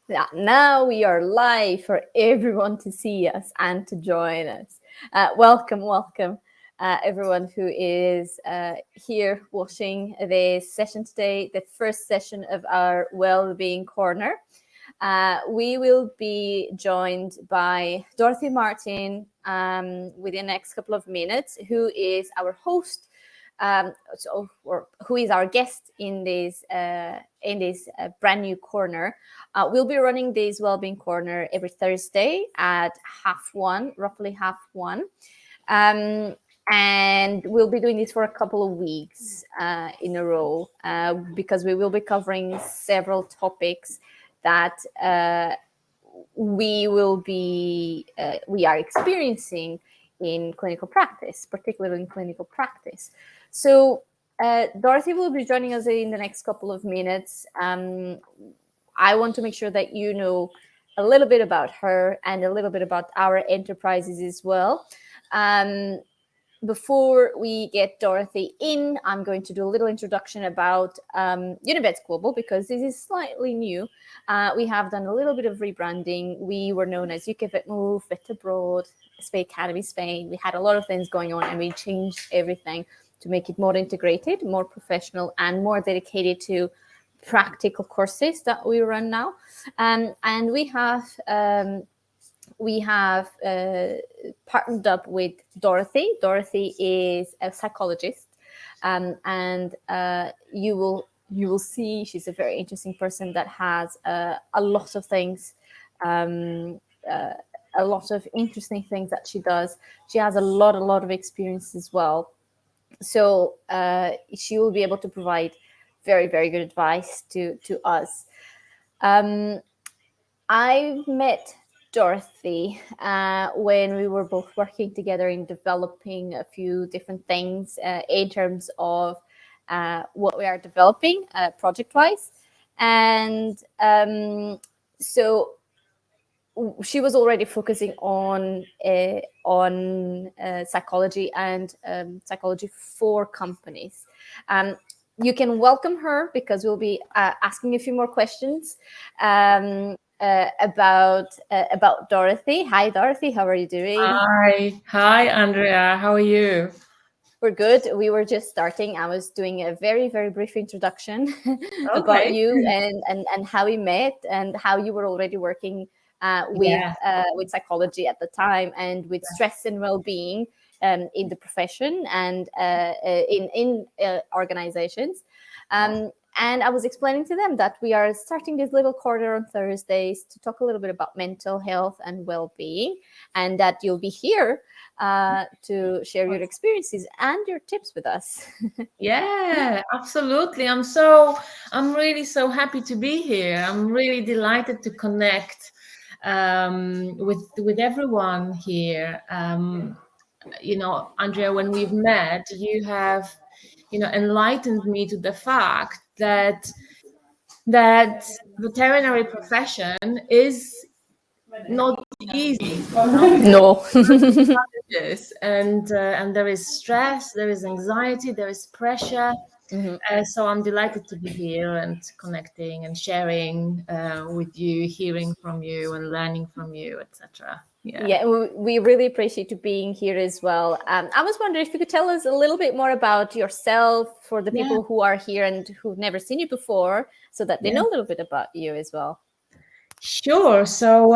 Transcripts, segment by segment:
Yeah, now we are live for everyone to see us and to join us. Welcome, everyone who is here watching this session today, the first session of our Wellbeing Corner. We will be joined by Dorothy Martin within the next couple of minutes, who is our host. Or who is our guest in this brand new corner. We'll be running this Wellbeing Corner every Thursday at roughly half one. And we'll be doing this for a couple of weeks in a row because we will be covering several topics that we are experiencing in clinical practice, particularly in clinical practice. So Dorothy will be joining us in the next couple of minutes. I want to make sure that you know a little bit about her and a little bit about our enterprises as well. Before we get Dorothy in, I'm going to do a little introduction about UniVets Global, because this is slightly new. We have done a little bit of rebranding. We were known as UK Vet Move, Vet Abroad, Spain Academy Spain. We had a lot of things going on, and we changed everything to make it more integrated, more professional, and more dedicated to practical courses that we run now. And we have partnered up with Dorothy. Dorothy is a psychologist, and you will see she's a very interesting person that has a lot of things, a lot of interesting things that she does. She has a lot of experience as well. So she will be able to provide very, very good advice to us. I've met Dorothy when we were both working together in developing a few different things in terms of what we are developing project-wise. And so she was already focusing on psychology and psychology for companies. You can welcome her because we'll be asking a few more questions about Dorothy. Hi, Dorothy. How are you doing? Hi, Andrea. How are you? We're good. We were just starting. I was doing a very, very brief introduction about Okay. you and how we met and how you were already working Yeah. with psychology at the time and with stress and well-being in the profession and in organizations. And I was explaining to them that we are starting this little corner on Thursdays to talk a little bit about mental health and well-being, and that you'll be here to share your experiences and your tips with us. Yeah, absolutely. I'm really so happy to be here. I'm really delighted to connect with everyone here. Andrea, when we've met, you have, enlightened me to the fact that veterinary profession is not easy. No. Challenges, and there is stress, there is anxiety, there is pressure. Mhm. So I'm delighted to be here and connecting and sharing with you, hearing from you and learning from you, etc. Yeah, we really appreciate you being here as well. I was wondering if you could tell us a little bit more about yourself for the Yeah. people who are here and who've never seen you before, so that they Yeah. know a little bit about you as well. Sure. So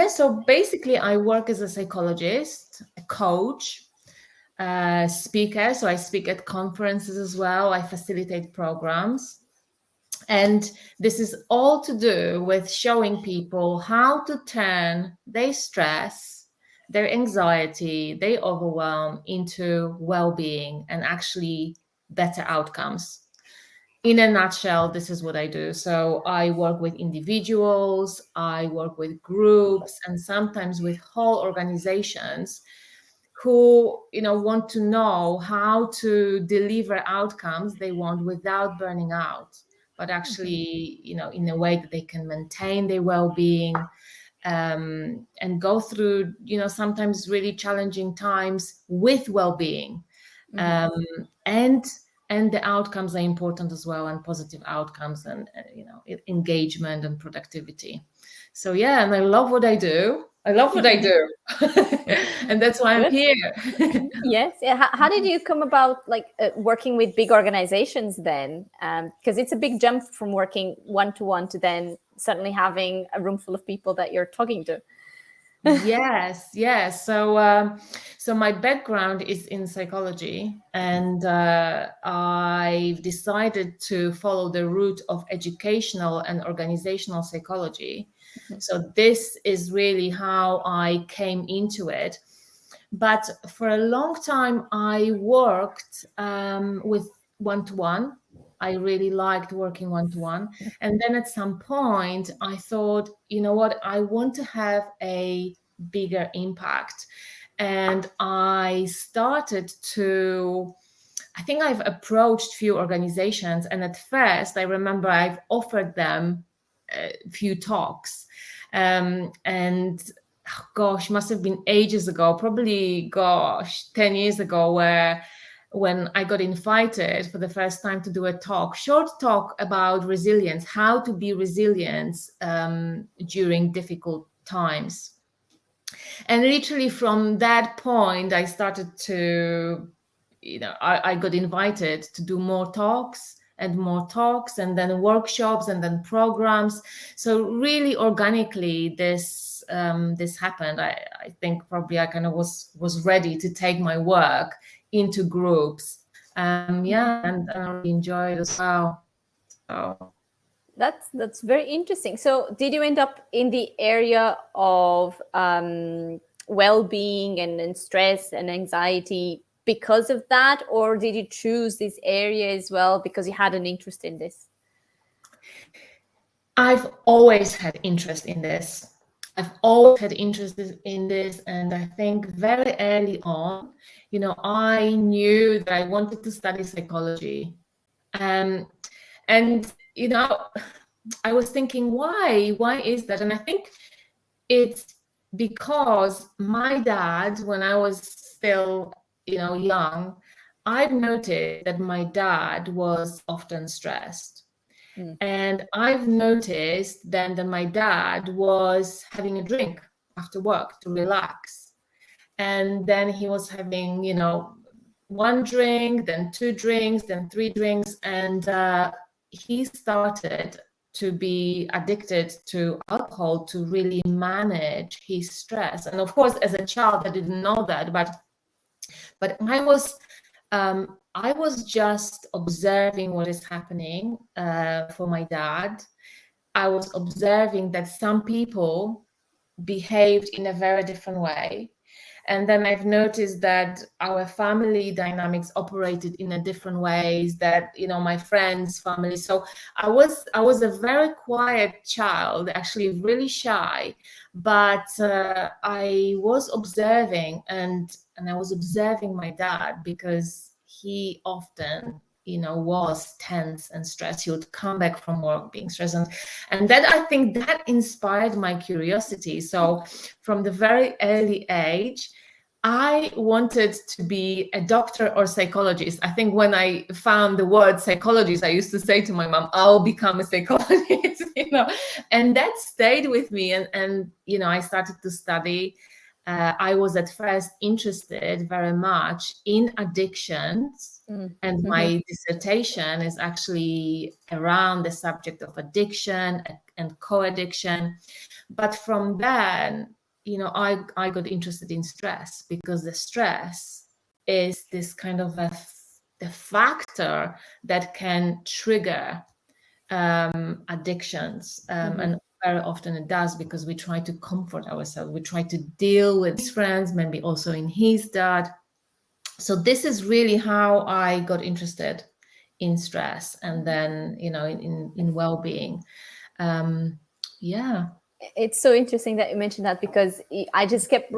so basically I work as a psychologist, a coach, speaker. So I speak at conferences as well. I facilitate programs. And this is all to do with showing people how to turn their stress, their anxiety, their overwhelm into well-being and actually better outcomes. In a nutshell, this is what I do. So I work with individuals, I work with groups, and sometimes with whole organizations who want to know how to deliver outcomes they want without burning out, but actually in a way that they can maintain their well-being, and go through sometimes really challenging times with well-being, and and the outcomes are important as well, and positive outcomes, and engagement and productivity. So yeah, and I love what I do. I love what I do. And that's why I'm Good. here. Yes. Yeah. How did you come about working with big organizations then? Because it's a big jump from working one-to-one to then suddenly having a room full of people that you're talking to. Yes, yes. So my background is in psychology, and I've decided to follow the route of educational and organizational psychology. So this is really how I came into it. But for a long time, I worked with one-to-one. I really liked working one-to-one. And then at some point, I thought, you know what, I want to have a bigger impact. And I started to, I think I've approached few organizations. And at first, I remember I've offered them a few talks. And gosh, must have been ages ago, probably, 10 years ago, when I got invited for the first time to do a short talk about resilience, how to be resilient during difficult times. And literally from that point, I started to, I got invited to do more talks and more talks, and then workshops, and then programs. So really organically, this happened. I think probably I kind of was ready to take my work into groups. Yeah, and I really enjoy it as well. So. That's very interesting. So, did you end up in the area of well-being and stress and anxiety because of that, or did you choose this area as well because you had an interest in this? I've always had interest in this. I've always had interest in this, and I think very early on, I knew that I wanted to study psychology. And I was thinking, why is that? And I think it's because my dad, when I was still young, I've noticed that my dad was often stressed. And I've noticed then that my dad was having a drink after work to relax. And then he was having, one drink, then two drinks, then three drinks. And he started to be addicted to alcohol to really manage his stress. And of course, as a child, I didn't know that, but I was just observing what is happening for my dad. I was observing that some people behaved in a very different way. And then I've noticed that our family dynamics operated in a different ways, that, my friends' family. So I was a very quiet child, actually really shy, but I was observing, and I was observing my dad, because he often was tense and stressed. He would come back from work being stressed, and that, I think, that inspired my curiosity. So from the very early age, I wanted to be a doctor or psychologist. I think when I found the word psychologist, I used to say to my mom, I'll become a psychologist, and that stayed with me. And I started to study. I was at first interested very much in addictions. And my dissertation is actually around the subject of addiction and co-addiction. But from then, I got interested in stress, because the stress is this kind of the factor that can trigger addictions. And very often it does, because we try to comfort ourselves. We try to deal with his friends, maybe also in his dad. So this is really how I got interested in stress, and then in well-being. Yeah. It's so interesting that you mentioned that, because I just kept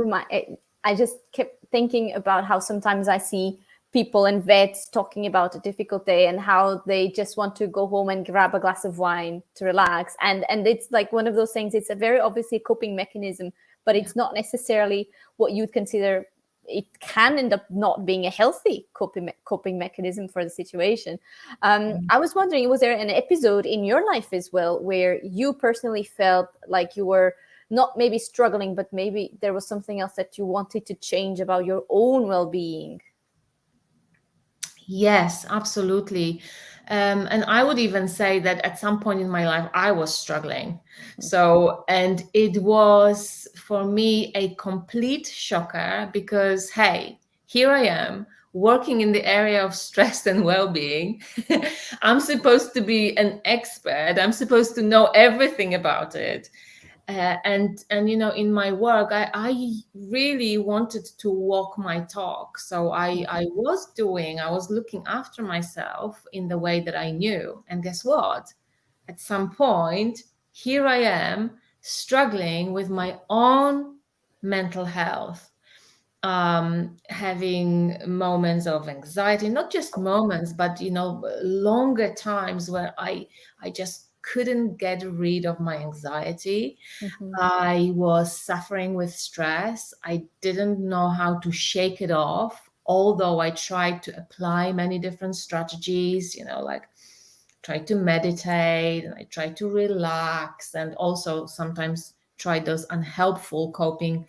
thinking about how sometimes I see people and vets talking about a difficult day and how they just want to go home and grab a glass of wine to relax, and it's like one of those things. It's a very obviously coping mechanism, but it's not necessarily what you'd consider it can end up not being a healthy coping mechanism for the situation. I was wondering, was there an episode in your life as well where you personally felt like you were not maybe struggling, but maybe there was something else that you wanted to change about your own well-being? Yes, absolutely. And I would even say that at some point in my life, I was struggling. So, and it was for me a complete shocker because, hey, here I am working in the area of stress and well being. I'm supposed to be an expert, I'm supposed to know everything about it. And you know, in my work, I really wanted to walk my talk. So I was looking after myself in the way that I knew. And guess what? At some point, here I am struggling with my own mental health, having moments of anxiety, not just moments, but you know, longer times where I just couldn't get rid of my anxiety. Mm-hmm. I was suffering with stress. I didn't know how to shake it off, although I tried to apply many different strategies, you know, like try to meditate and I try to relax, and also sometimes try those unhelpful coping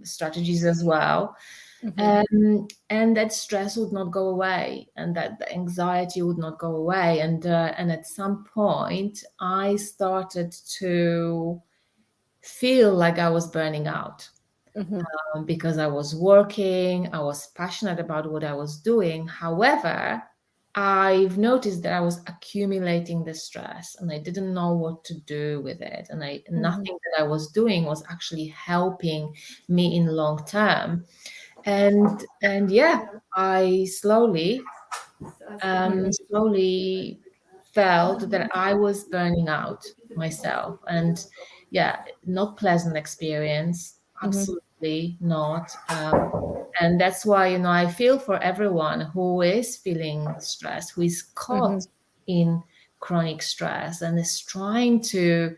strategies as well. Mm-hmm. And that stress would not go away, and that the anxiety would not go away. And at some point, I started to feel like I was burning out, Mm-hmm. because I was working, I was passionate about what I was doing. However, I've noticed that I was accumulating the stress and I didn't know what to do with it. And Mm-hmm. nothing that I was doing was actually helping me in long term. And yeah, I slowly felt that I was burning out myself. And yeah, not pleasant experience, Mm-hmm. absolutely not. And that's why, you know, I feel for everyone who is feeling stress, who is Mm-hmm. caught in chronic stress and is trying to,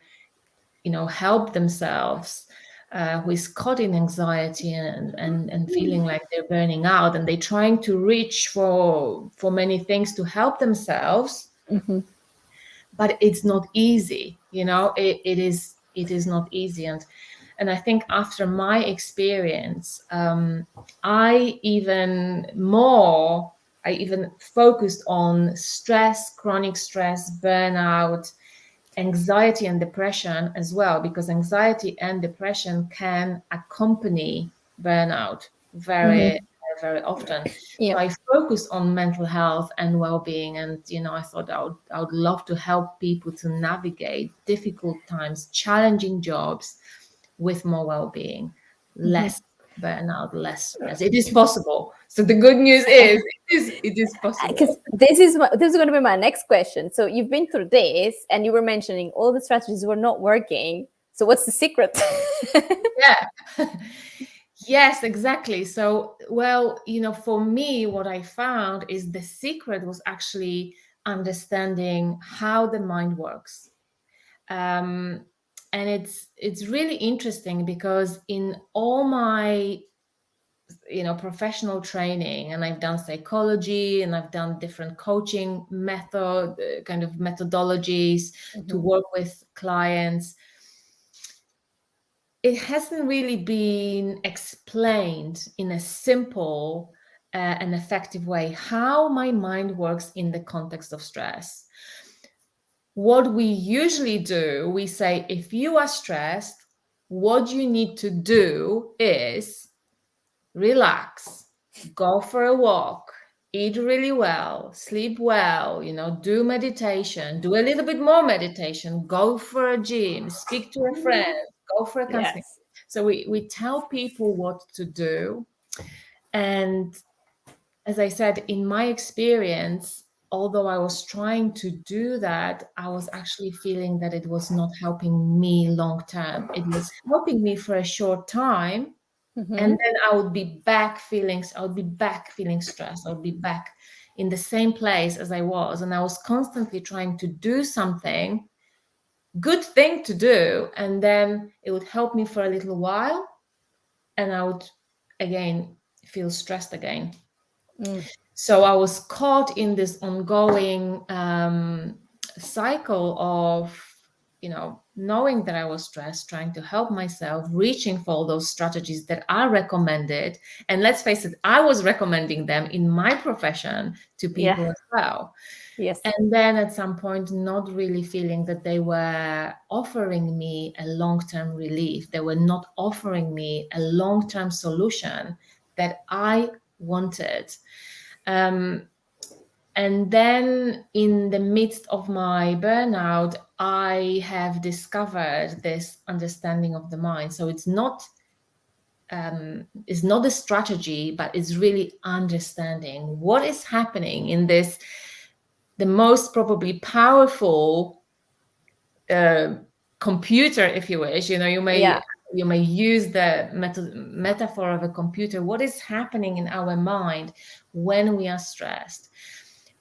you know, help themselves, who is caught in anxiety and feeling like they're burning out, and they're trying to reach for many things to help themselves, Mm-hmm. but it's not easy. You know, it is not easy. And I think after my experience, I even focused on stress, chronic stress, burnout, anxiety and depression as well, because anxiety and depression can accompany burnout Mm-hmm. very often. So Yeah. I focused on mental health and well-being, and you know, I thought I would love to help people to navigate difficult times, challenging jobs with more well-being, Mm-hmm. less burnout, less stress. It is possible. So the good news is it is Because possible. this is going to be my next question. So you've been through this, and you were mentioning all the strategies were not working. So what's the secret? Yeah. Yes, exactly. So, well, you know, for me, what I found is the secret was actually understanding how the mind works. Um, and it's really interesting because in all my, you know, professional training, and I've done psychology and I've done different coaching kind of methodologies to Mm-hmm. work with clients, it hasn't really been explained in a simple and effective way how my mind works in the context of stress. What we usually do, we say, if you are stressed, what you need to do is relax, go for a walk, eat really well, sleep well, you know, do meditation, do a little bit more meditation, go for a gym, speak to a friend, go for a counseling. Yes. So we tell people what to do. And as I said, in my experience, although I was trying to do that, I was actually feeling that it was not helping me long term. It was helping me for a short time, and Mm-hmm. then I would be back feeling stressed. I would be back in the same place as I was. And I was constantly trying to do something, good thing to do. And then it would help me for a little while. And I would again feel stressed again. Mm. So I was caught in this ongoing cycle of, knowing that I was stressed, trying to help myself, reaching for all those strategies that are recommended. And let's face it, I was recommending them in my profession to Yeah. people as well. Yes. And then at some point, not really feeling that they were offering me a long-term relief. They were not offering me a long-term solution that I wanted. Um, and then in the midst of my burnout, I have discovered this understanding of the mind. So it's not a strategy, but it's really understanding what is happening in this, the most probably powerful computer, if you wish. Yeah. You may use the metaphor of a computer. What is happening in our mind when we are stressed?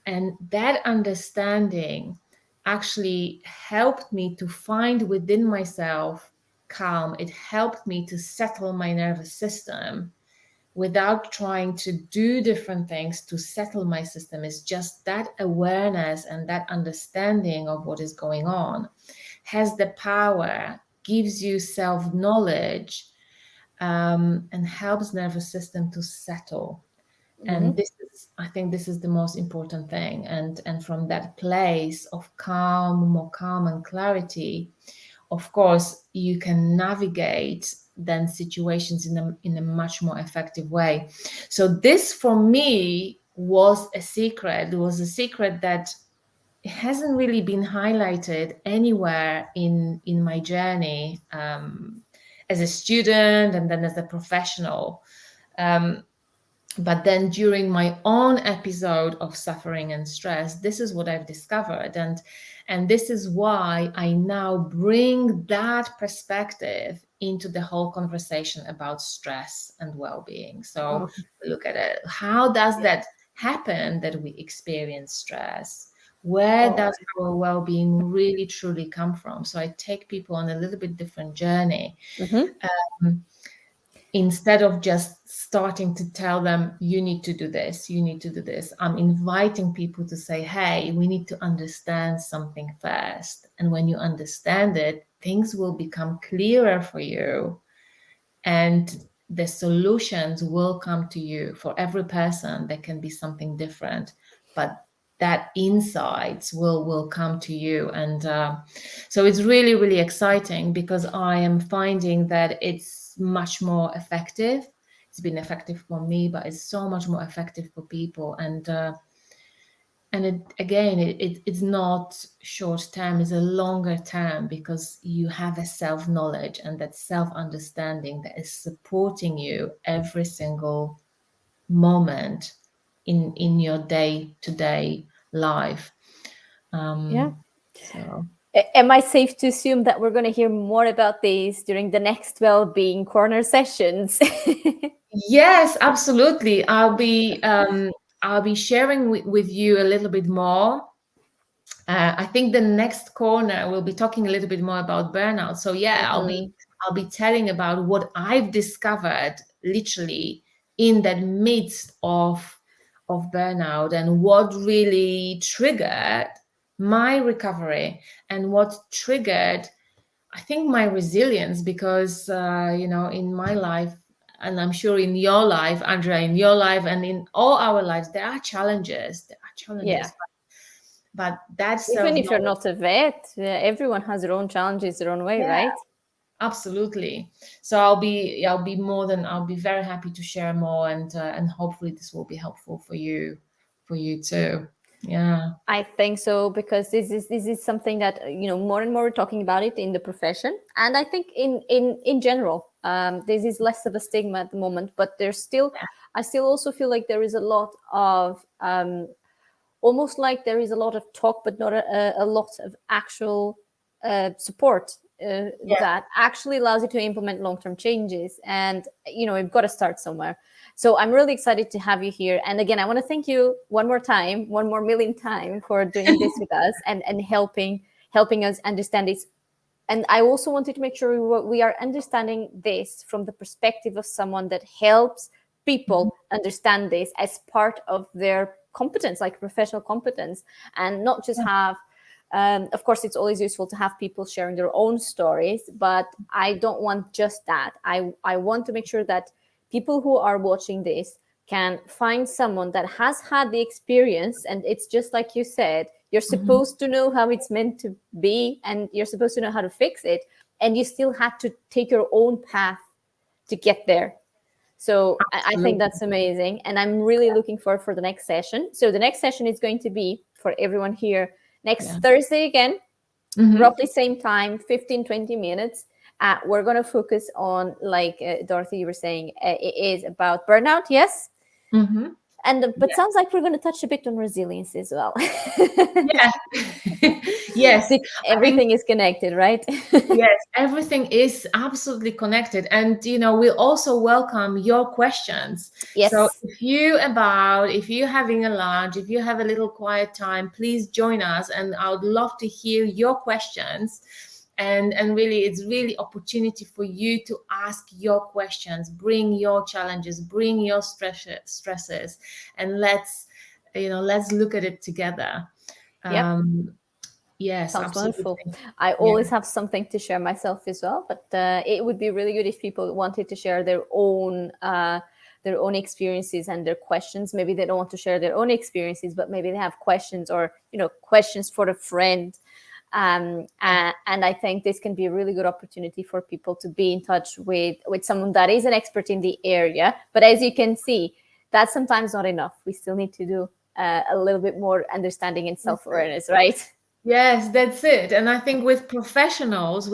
And that understanding actually helped me to find within myself calm. It helped me to settle my nervous system without trying to do different things to settle my system. Is just that awareness and that understanding of what is going on has the power, gives you self-knowledge, and helps nervous system to settle. Hmm. And I think this is the most important thing. And from that place of more calm and clarity, of course, you can navigate then situations in a much more effective way. So this for me was a secret. It was a secret that hasn't really been highlighted anywhere in my journey, as a student and then as a professional. But then during my own episode of suffering and stress, this is what I've discovered. And this is why I now bring that perspective into the whole conversation about stress and well-being. So Oh, look at it. How does that happen that we experience stress? Where all does our well-being really truly come from? So I take people on a little bit different journey. right. Hmm. Um, Instead of just starting to tell them, you need to do this, you need to do this, I'm inviting people to say, hey, we need to understand something first. And when you understand it, things will become clearer for you. And the solutions will come to you. For every person, there can be something different, but that insights will come to you. And so it's really, really exciting, because I am finding that it's much more effective. It's been effective for me, but it's so much more effective for people. And it's not short term, it's a longer term, because you have a self-knowledge and that self-understanding that is supporting you every single moment in your day-to-day life. Yeah. So Am I safe to assume that we're going to hear more about these during the next Wellbeing Corner sessions? yes, absolutely. I'll be sharing with you a little bit more. I think the next corner we'll be talking a little bit more about burnout. So yeah, Mhm. I'll be telling about what I've discovered literally in that midst of burnout, and what really triggered my recovery, and what triggered, I think, my resilience. Because in my life, and I'm sure in your life, Andrea, in your life, and in all our lives, there are challenges. There are Yeah. challenges, but that Even if you're self-knowledge, not a vet, everyone has their own challenges, their own way, yeah, right? absolutely. So I'll be very happy to share more, and hopefully this will be helpful for you too. Yeah. I think so, because this is something that more and more we're talking about it in the profession, and I think in general, this is less of a stigma at the moment. But I still also feel like there is a lot of almost like there is a lot of talk, but not a lot of actual support Yeah. that actually allows you to implement long-term changes. And you've got to start somewhere. So I'm really excited to have you here. And again, I want to thank you one more time, one more million time, for doing this with us and helping us understand this. And I also wanted to make sure we are understanding this from the perspective of someone that helps people understand this as part of their competence, like professional competence, and not just have of course, it's always useful to have people sharing their own stories, but I don't want just that. I want to make sure that people who are watching this can find someone that has had the experience. And it's just like you said, you're Mhm. supposed to know how it's meant to be, and you're supposed to know how to fix it. And you still had to take your own path to get there. So I think Absolutely. that's amazing. And I'm really looking forward for the next session. So the next session is going to be for everyone here next Yeah. Thursday again, Mhm. roughly same time, 15, 20 minutes. We're going to focus on, like Dorothy, you were saying, it is about burnout. Yes. Mhm. And but sounds like we're going to touch a bit on resilience as well. Yeah. Yes. I think Everything is connected, right? yes, everything is absolutely connected. And, we also welcome your questions. So Yes. if you're having a lunch, if you have a little quiet time, please join us. And I would love to hear your questions. And really, it's really opportunity for you to ask your questions, bring your challenges, bring your stresses, and let's look at it together. Yep. Um, yes, Sounds wonderful. absolutely. I Yeah. always have something to share myself as well, but it would be really good if people wanted to share their own experiences and their questions. Maybe they don't want to share their own experiences, but maybe they have questions, or questions for a friend. And I think this can be a really good opportunity for people to be in touch with someone that is an expert in the area. But as you can see, that's sometimes not enough. We still need to do a little bit more understanding and That's it. self-awareness, right? Yes, that's it. And I think with professionals,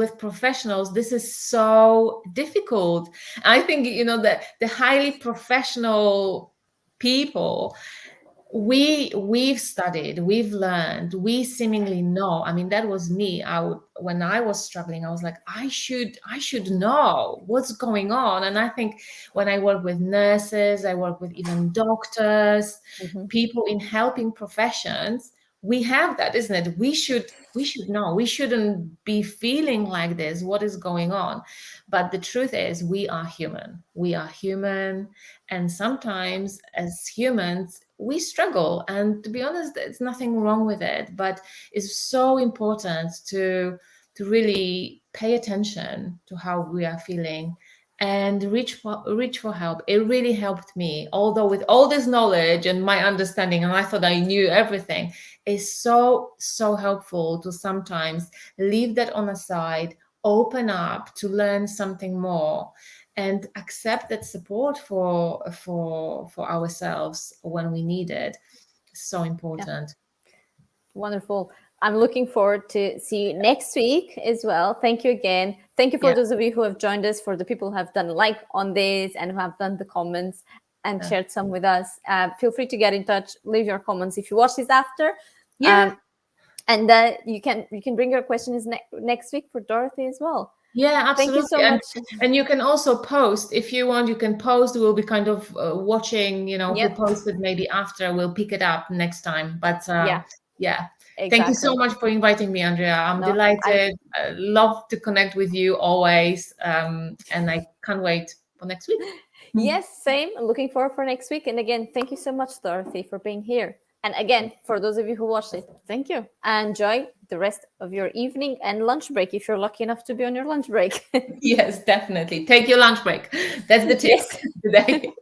this is so difficult. I think, that the highly professional people, we've studied, we've learned, we seemingly know. I mean, that was me. When I was struggling, I was like, I should know what's going on. And I think when I work with nurses, I work with even doctors, Mhm. people in helping professions, we have that, isn't it? We should know. We shouldn't be feeling like this. What is going on? But the truth is, we are human. We are human, and sometimes as humans we struggle, and to be honest, there's nothing wrong with it, but it's so important to really pay attention to how we are feeling and reach for help. It really helped me, although with all this knowledge and my understanding, and I thought I knew everything, is so helpful to sometimes leave that on a side, open up to learn something more, and accept that support for ourselves when we need it. So Yeah, important. wonderful. I'm looking forward to see you next week as well. Thank you again. Thank you for Yeah, those of you who have joined us, for the people who have done like on this and who have done the comments and yeah, shared some with us. Feel free to get in touch. Leave your comments if you watch this after. yeah, Um, and you can bring your questions next week for Dorothy as well. yeah, Thank you absolutely. so and much. and you can also post if you want. You can post. We'll be kind of watching, who Yep. posted. Maybe after we'll pick it up next time, but Yeah, yeah. Thank you so exactly. much for inviting me, Andrea. I'm No, I delighted. Love to connect with you always, and I can't wait for next week. Yes, same. I'm looking forward for next week. And again, thank you so much, Dorothy, for being here. And again, for those of you who watched it, thank you. And enjoy the rest of your evening and lunch break if you're lucky enough to be on your lunch break. Yes, definitely. Take your lunch break. That's the tip Yes. today.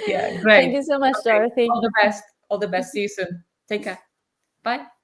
Yeah, Thank great. you so much, Okay. Dorothy. All the best. All the best. See you soon. Take care. Bye.